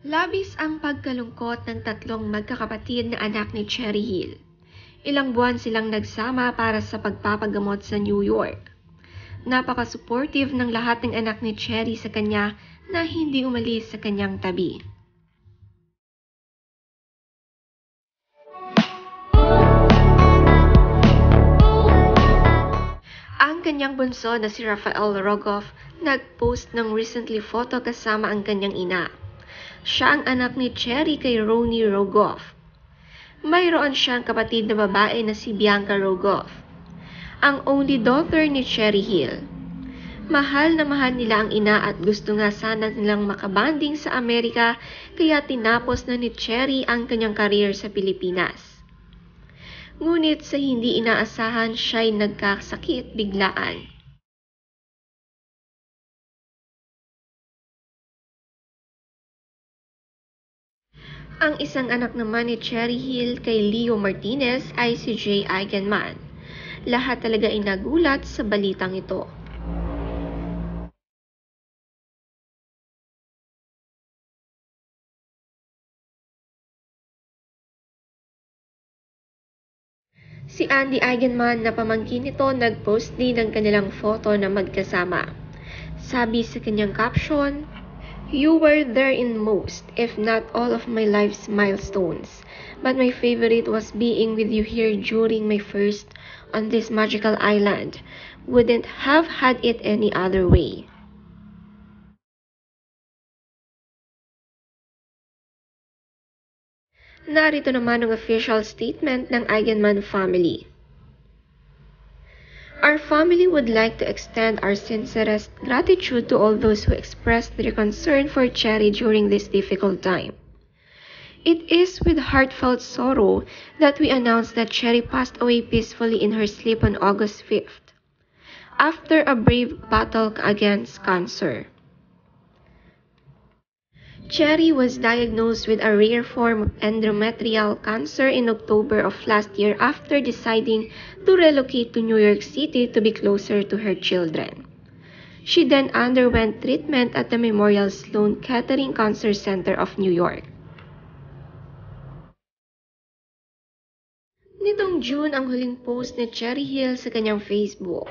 Labis ang pagkalungkot ng tatlong magkakapatid na anak ni Cherry Hill. Ilang buwan silang nagsama para sa pagpapagamot sa New York. Napaka-supportive ng lahat ng anak ni Cherry sa kanya na hindi umalis sa kanyang tabi. Ang kanyang bunso na si Rafael Rogoff nag-post ng recently photo kasama ang kanyang ina. Siya ang anak ni Cherry kay Ronnie Rogoff. Mayroon siyang kapatid na babae na si Bianca Rogoff, ang only daughter ni Cherry Hill. Mahal na mahal nila ang ina at gusto nga sana nilang makabanding sa Amerika kaya tinapos na ni Cherry ang kanyang career sa Pilipinas. Ngunit sa hindi inaasahan siya'y nagkasakit biglaan. Ang isang anak naman ni Cherry Hill kay Leo Martinez ay si Jay Eigenman. Lahat talaga ay nagulat sa balitang ito. Si Andy Eigenman na pamangkin nito nag-post din ng kanilang photo na magkasama. Sabi sa kanyang caption, "You were there in most, if not all of my life's milestones. But my favorite was being with you here during my first on this magical island. Wouldn't have had it any other way." Narito naman ang official statement ng Eigenman family. Our family would like to extend our sincerest gratitude to all those who expressed their concern for Cherry during this difficult time. It is with heartfelt sorrow that we announce that Cherry passed away peacefully in her sleep on August 5th, after a brave battle against cancer. Cherry was diagnosed with a rare form of endometrial cancer in October of last year after deciding to relocate to New York City to be closer to her children. She then underwent treatment at the Memorial Sloan Kettering Cancer Center of New York. Nitong June ang huling post ni Cherry Hill sa kanyang Facebook.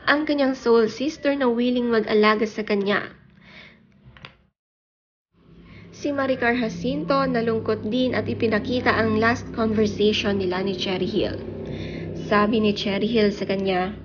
Ang kanyang soul sister na willing mag-alaga sa kanya. Si Maricar Jacinto nalungkot din at ipinakita ang last conversation nila ni Cherry Hill. Sabi ni Cherry Hill sa kanya,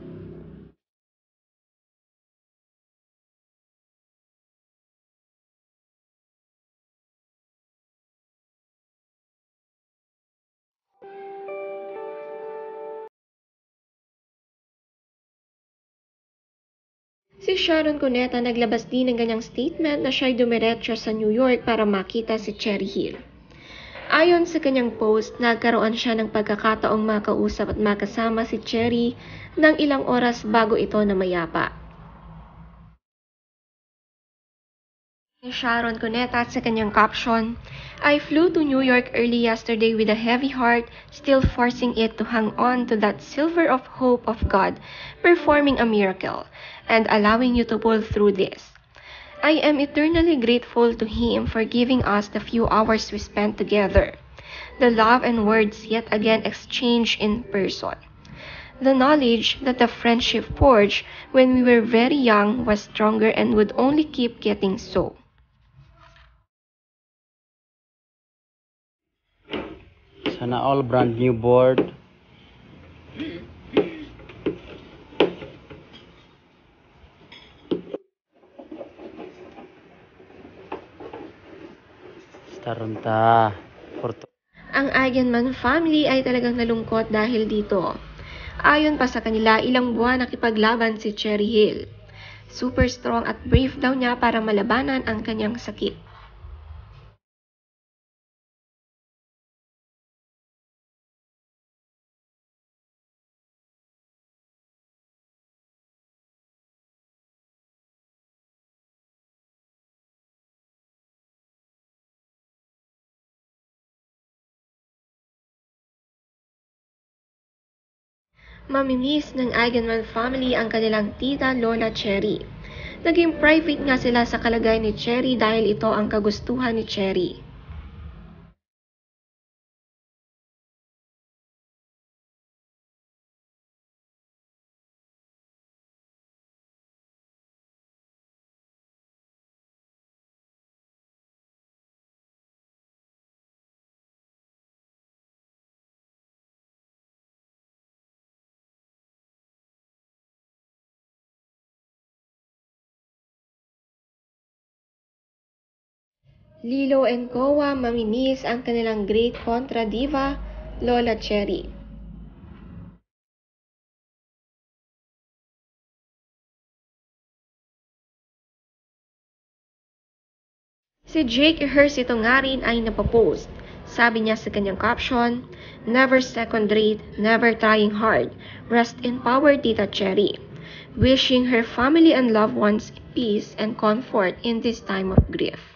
si Sharon Cuneta naglabas din ng ganyang statement na siya'y dumiretso sa New York para makita si Cherry Hill. Ayon sa kanyang post, nagkaroon siya ng pagkakataong makausap at makasama si Cherry ng ilang oras bago ito namayapa. Sharon Cuneta sa kanyang caption, "I flew to New York early yesterday with a heavy heart, still forcing it to hang on to that silver of hope of God performing a miracle and allowing you to pull through this. I am eternally grateful to Him for giving us the few hours we spent together, the love and words yet again exchanged in person. The knowledge that the friendship forged when we were very young was stronger and would only keep getting so." Sana all brand new board. Starunta. Ang Eigenman family ay talagang nalungkot dahil dito. Ayon pa sa kanila, ilang buwan nakipaglaban si Cherry Hill. Super strong at brave daw niya para malabanan ang kanyang sakit. Mamimiss ng Eigenman family ang kanilang tita Lola Cherry. Naging private nga sila sa kalagayan ni Cherry dahil ito ang kagustuhan ni Cherry. Lilo and Kowa mamimiss ang kanilang great kontra diva, Lola Cherry. Si Jake Ejercito nga rin ay napapost. Sabi niya sa kanyang caption, "Never second rate, never trying hard. Rest in power, Tita Cherry. Wishing her family and loved ones peace and comfort in this time of grief."